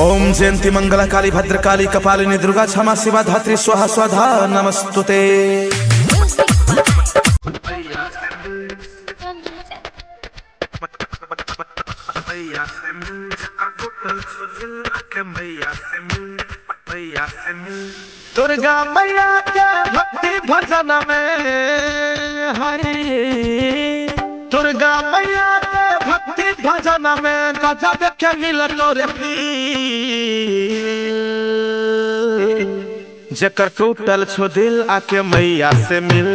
ओम जयंती मंगला काली भद्रकाली कपालिनी दुर्गा क्षमा शिवा धात्री स्वाहा स्वधा नमस्तुते। दुर्गा मैया के भक्ति भजन में हरे, दुर्गा मैया के भक्ति भजन में गजब के मिलनो रे जेकर टूटल छो दिल आके मैया से मिल,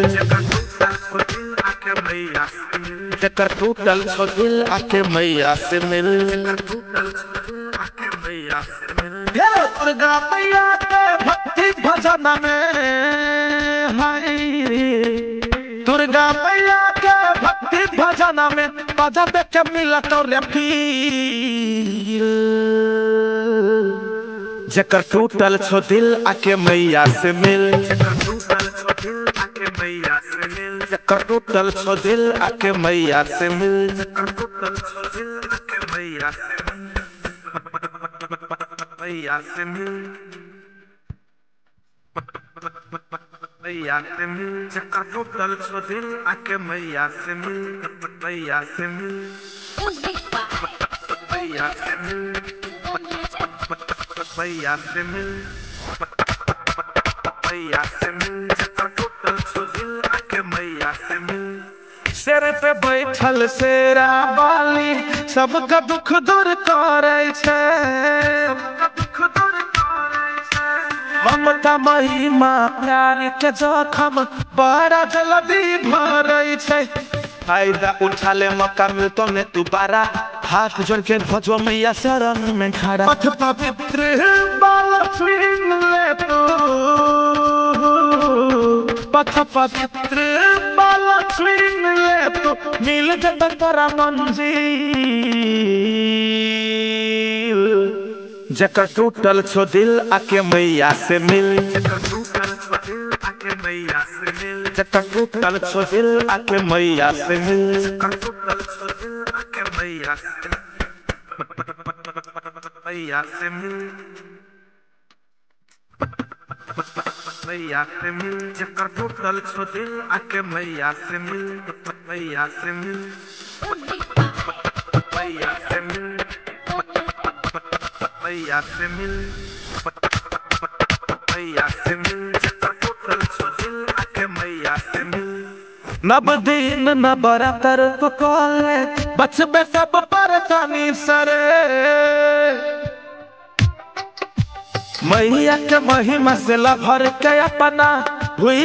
जेकर टूटल छो दिल आके मैया से मिल। दुर्गा मैया के भक्ति भजन में हाय, दुर्गा मैया के भक्ति भजन में गजब के मिलनो रे जेकर टूटल छो दिल आके मैया से मिल, जेकर टूटल छो दिल आके मैया से मिल। मैया से मिल, मैया से मिल, जेकर टूटल छो दिल आके मैया से मिल, मैया से मिल, मैया से मिल, मैया से मिल, मैया से मिल, जेकर टूटल छो दिल आके मैया से मिल। शेर पे बैठल शेरा वाली सबका दुख दूर करे छे, ममता महिमा प्यार के जखम बड़ा जल्दी भरे छे। फायदा उठा ले मौका मिलतो ने दोबारा, हाथ जोड़ के भजो मैया शरण में खड़ा। पथ पवित्र बाल छीन ले तू, पथ पवित्र बाल छीन ले तू, मिल जब तेरा मंजिल। जेकर टूटल छो दिल आके मैया से मिल, जेकर टूटल छो दिल आके मैया से मिल, जेकर टूटल छो दिल आके मैया से मिल, जेकर टूटल छो दिल आके मैया से मिल, मैया से मिल, मैया से मिल, जेकर टूटल छो दिल आके मैया से मिल, मैया से मिल, मैया से मिल, मैया से मिल, मैया से मिल, जेकर टूटल छो दिल आके मैया से मिल। नब दिन नब रातर कोले बचबे सब परेशानी सरे, मैया के महिमा से लभर के अपना हुई